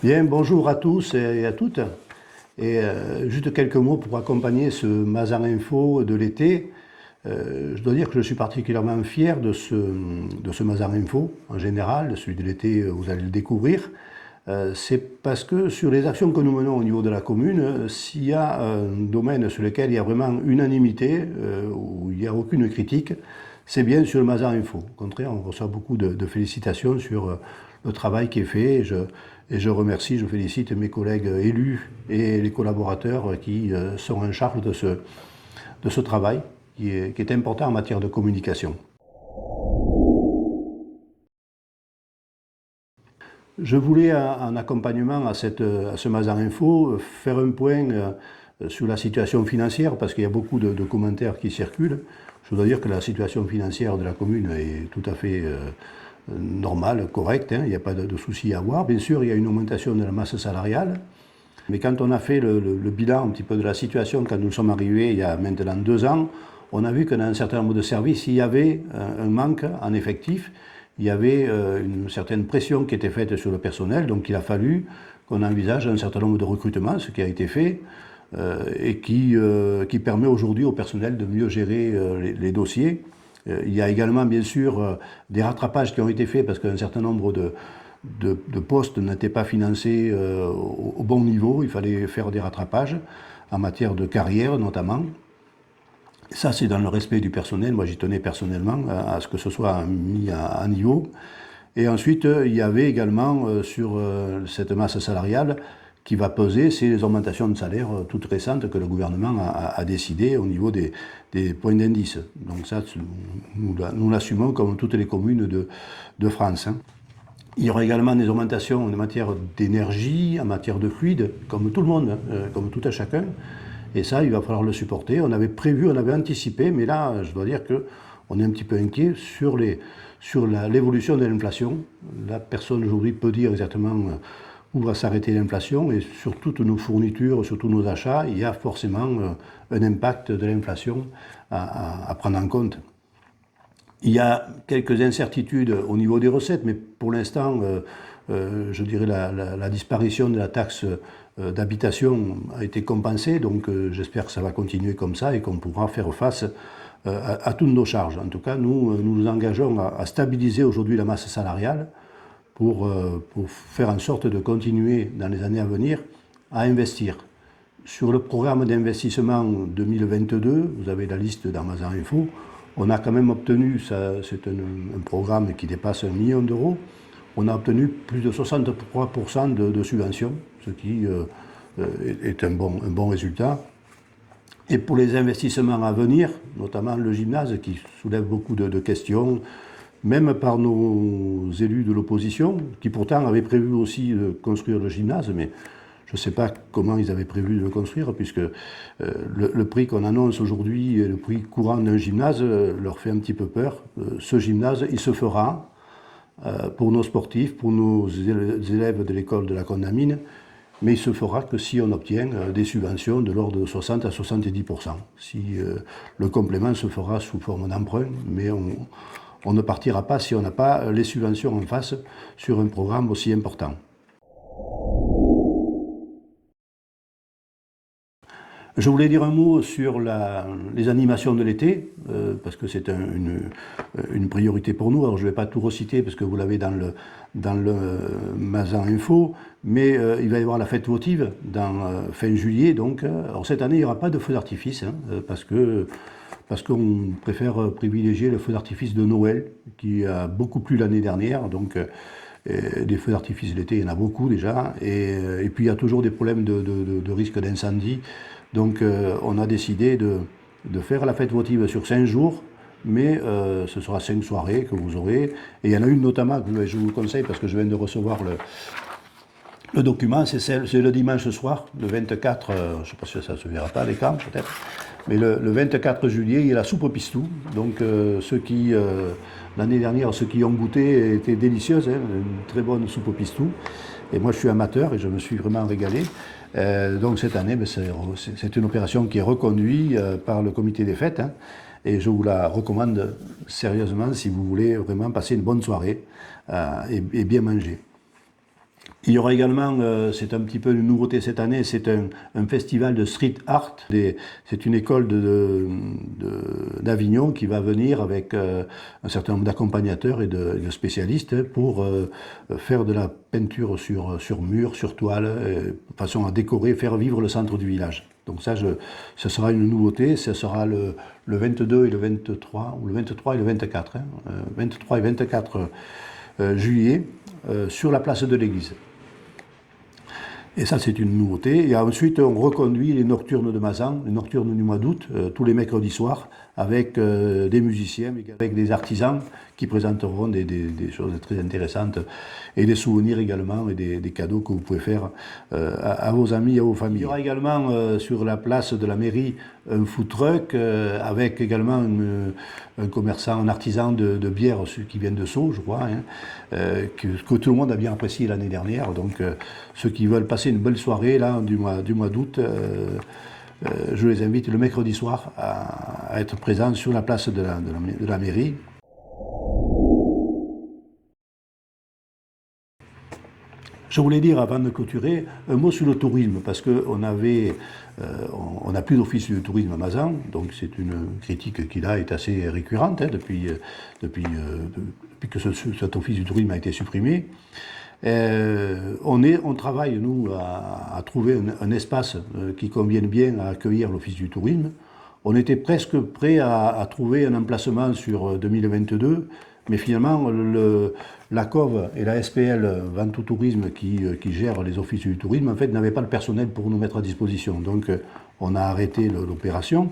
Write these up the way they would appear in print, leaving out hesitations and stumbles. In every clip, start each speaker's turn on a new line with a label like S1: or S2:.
S1: Bien, bonjour à tous et à toutes. Juste quelques mots pour accompagner ce Mazars Info de l'été. Je dois dire que je suis particulièrement fier de ce Mazars Info en général, celui de l'été, vous allez le découvrir. C'est parce que sur les actions que nous menons au niveau de la commune, s'il y a un domaine sur lequel il y a vraiment unanimité, où il n'y a aucune critique, c'est bien sur le Mazars Info. Au contraire, on reçoit beaucoup de félicitations sur le travail qui est fait. Et je remercie, je félicite mes collègues élus et les collaborateurs qui sont en charge de ce travail qui est important en matière de communication. Je voulais, en accompagnement à ce Mazars Info, faire un point sur la situation financière, parce qu'il y a beaucoup de commentaires qui circulent. Je dois dire que la situation financière de la commune est tout à fait normale, correcte, hein, il n'y a pas de souci à avoir. Bien sûr, il y a une augmentation de la masse salariale, mais quand on a fait le bilan un petit peu de la situation, quand nous sommes arrivés il y a maintenant 2 ans, on a vu que dans un certain nombre de services, il y avait un manque en effectifs. Il y avait une certaine pression qui était faite sur le personnel, donc il a fallu qu'on envisage un certain nombre de recrutements, ce qui a été fait, et qui permet aujourd'hui au personnel de mieux gérer les dossiers. Il y a également, bien sûr, des rattrapages qui ont été faits parce qu'un certain nombre de postes n'étaient pas financés au bon niveau. Il fallait faire des rattrapages en matière de carrière, notamment. Ça, c'est dans le respect du personnel. Moi, j'y tenais personnellement à ce que ce soit mis à niveau. Et ensuite, il y avait également sur cette masse salariale qui va peser, c'est les augmentations de salaire toutes récentes que le gouvernement a décidé au niveau des points d'indice. Donc ça, nous l'assumons comme toutes les communes de France. Hein. Il y aura également des augmentations en matière d'énergie, en matière de fluide, comme tout le monde, comme tout à chacun. Et ça, il va falloir le supporter. On avait prévu, on avait anticipé, mais là, je dois dire qu'on est un petit peu inquiet sur l'évolution de l'inflation. La personne aujourd'hui peut dire exactement où va s'arrêter l'inflation, et sur toutes nos fournitures, sur tous nos achats, il y a forcément un impact de l'inflation à prendre en compte. Il y a quelques incertitudes au niveau des recettes, mais pour l'instant, je dirais la disparition de la taxe d'habitation a été compensée, donc j'espère que ça va continuer comme ça et qu'on pourra faire face à toutes nos charges. En tout cas, nous nous engageons à stabiliser aujourd'hui la masse salariale pour faire en sorte de continuer dans les années à venir à investir. Sur le programme d'investissement 2022, vous avez la liste dans Mazars Info, on a quand même obtenu, c'est un programme qui dépasse 1 million d'euros, on a obtenu plus de 63% de subventions, ce qui est un bon résultat. Et pour les investissements à venir, notamment le gymnase qui soulève beaucoup de questions, même par nos élus de l'opposition, qui pourtant avaient prévu aussi de construire le gymnase, mais je ne sais pas comment ils avaient prévu de le construire, puisque le prix qu'on annonce aujourd'hui, le prix courant d'un gymnase, leur fait un petit peu peur. Ce gymnase, il se fera pour nos sportifs, pour nos élèves de l'école de la Condamine, mais il se fera que si on obtient des subventions de l'ordre de 60 à 70%. Si le complément se fera sous forme d'emprunt, mais on ne partira pas si on n'a pas les subventions en face sur un programme aussi important. Je voulais dire un mot sur les animations de l'été, parce que c'est une priorité pour nous. Alors je ne vais pas tout reciter parce que vous l'avez dans le Mazars Info, mais il va y avoir la fête votive fin juillet. Donc, alors cette année, il n'y aura pas de feu d'artifice, hein, parce qu'on préfère privilégier le feu d'artifice de Noël, qui a beaucoup plu l'année dernière. Donc, des feux d'artifice l'été, il y en a beaucoup déjà. Et puis, il y a toujours des problèmes de risque d'incendie. Donc, on a décidé de faire la fête votive sur 5 jours, mais ce sera 5 soirées que vous aurez. Et il y en a une notamment que je vous conseille, parce que je viens de recevoir le document, c'est le dimanche soir, le 24, je ne sais pas si ça ne se verra pas à l'écran peut-être, mais le 24 juillet, il y a la soupe au pistou. Donc l'année dernière, ceux qui ont goûté étaient délicieuses, hein, une très bonne soupe au pistou. Et moi, je suis amateur et je me suis vraiment régalé. Donc cette année, c'est une opération qui est reconduite par le comité des fêtes. Hein, et je vous la recommande sérieusement si vous voulez vraiment passer une bonne soirée et bien manger. Il y aura également, c'est un petit peu une nouveauté cette année, c'est un festival de street art. C'est une école d'Avignon qui va venir avec un certain nombre d'accompagnateurs et de spécialistes pour faire de la peinture sur mur, sur toile, de façon à décorer, faire vivre le centre du village. Donc ça, ce sera une nouveauté, ce sera le 22 et le 23, ou le 23 et le 24, 23 et 24 juillet, sur la place de l'église. Et ça, c'est une nouveauté. Et ensuite, on reconduit les nocturnes de Mazan, les nocturnes du mois d'août, tous les mercredis soirs, avec des musiciens, avec des artisans qui présenteront des choses très intéressantes et des souvenirs également et des cadeaux que vous pouvez faire à vos amis et à vos familles. Il y aura également sur la place de la mairie un food truck avec également un commerçant, un artisan de bière qui vient de Sceaux, je crois, que tout le monde a bien apprécié l'année dernière. Donc ceux qui veulent passer une belle soirée là, du mois d'août, je les invite le mercredi soir à être présents sur la place de la mairie. Je voulais dire, avant de clôturer, un mot sur le tourisme, parce qu'on n'a plus d'office du tourisme à Mazan, donc c'est une critique qui là est assez récurrente depuis que cet office du tourisme a été supprimé. On travaille, nous, à trouver un espace qui convienne bien à accueillir l'office du tourisme. On était presque prêt à trouver un emplacement sur 2022, mais finalement, la COV et la SPL Vente au Tourisme qui gèrent les offices du tourisme, en fait, n'avaient pas le personnel pour nous mettre à disposition. Donc, on a arrêté l'opération.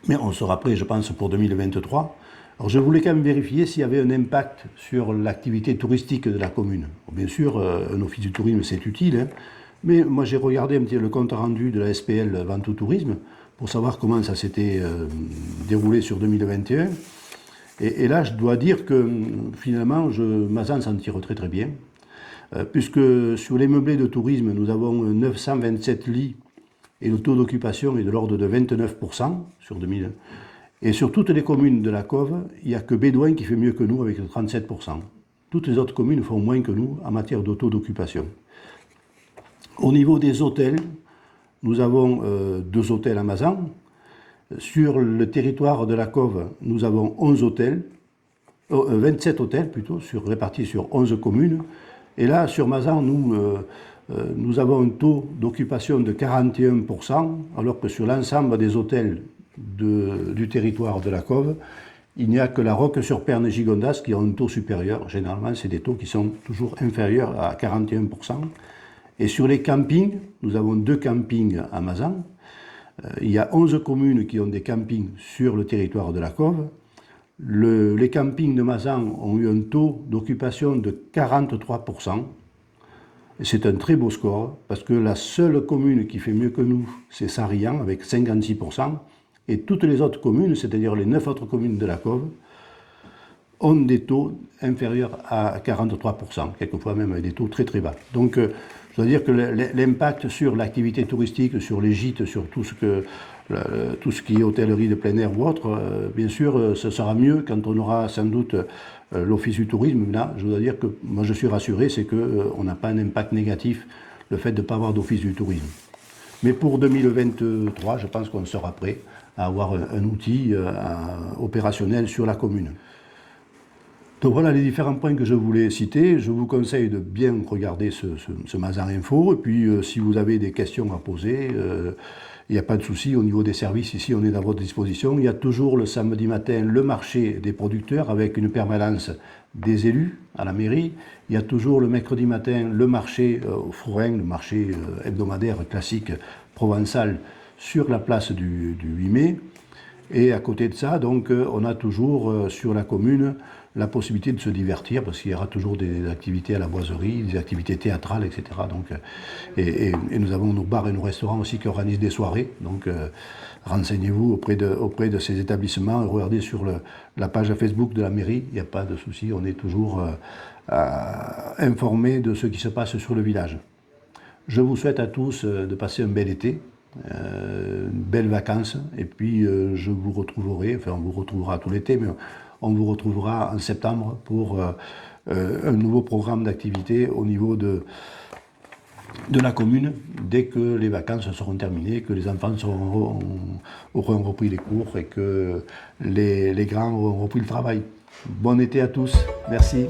S1: Mais on sera prêt, je pense, pour 2023. Alors, je voulais quand même vérifier s'il y avait un impact sur l'activité touristique de la commune. Bien sûr, un office du tourisme, c'est utile, hein, mais moi, j'ai regardé un petit peu le compte rendu de la SPL Vente au Tourisme pour savoir comment ça s'était déroulé sur 2021. Et là, je dois dire que finalement, Mazan s'en tire très très bien, puisque sur les meublés de tourisme, nous avons 927 lits et le taux d'occupation est de l'ordre de 29% sur 2000. Et sur toutes les communes de la COV, il n'y a que Bédouin qui fait mieux que nous avec 37%. Toutes les autres communes font moins que nous en matière de taux d'occupation. Au niveau des hôtels, nous avons 2 hôtels à Mazan. Sur le territoire de la COV, nous avons 27 hôtels plutôt, répartis sur 11 communes. Et là, sur Mazan, nous avons un taux d'occupation de 41%, alors que sur l'ensemble des hôtels du territoire de la COV, il n'y a que la Roque-sur-Perne et Gigondas qui ont un taux supérieur. Généralement, c'est des taux qui sont toujours inférieurs à 41%. Et sur les campings, nous avons 2 campings à Mazan. Il y a 11 communes qui ont des campings sur le territoire de la COV. Les campings de Mazan ont eu un taux d'occupation de 43%. Et c'est un très beau score, parce que la seule commune qui fait mieux que nous, c'est Sarrian, avec 56%. Et toutes les autres communes, c'est-à-dire les 9 autres communes de la COV, ont des taux inférieurs à 43%, quelquefois même avec des taux très très bas. Donc, je dois dire que l'impact sur l'activité touristique, sur les gîtes, sur tout ce qui est hôtellerie de plein air ou autre, bien sûr, ce sera mieux quand on aura sans doute l'office du tourisme. Là, je dois dire que moi je suis rassuré, c'est qu'on n'a pas un impact négatif, le fait de ne pas avoir d'office du tourisme. Mais pour 2023, je pense qu'on sera prêt à avoir un outil opérationnel sur la commune. Donc voilà les différents points que je voulais citer. Je vous conseille de bien regarder ce Mazan Info. Et puis si vous avez des questions à poser, il n'y a pas de souci. Au niveau des services, ici, on est à votre disposition. Il y a toujours le samedi matin le marché des producteurs avec une permanence des élus à la mairie. Il y a toujours le mercredi matin le marché au Fourrin, le marché hebdomadaire classique provençal sur la place du 8 mai. Et à côté de ça, donc, on a toujours sur la commune la possibilité de se divertir, parce qu'il y aura toujours des activités à la boiserie, des activités théâtrales, etc. Donc, et nous avons nos bars et nos restaurants aussi qui organisent des soirées. Donc, renseignez-vous auprès de ces établissements, regardez sur la page Facebook de la mairie, il n'y a pas de souci, on est toujours informés de ce qui se passe sur le village. Je vous souhaite à tous de passer un bel été, belles vacances, et puis je vous retrouverai, enfin on vous retrouvera tout l'été, mais on vous retrouvera en septembre pour un nouveau programme d'activité au niveau de la commune, dès que les vacances seront terminées, que les enfants auront repris les cours et que les grands auront repris le travail. Bon été à tous, merci.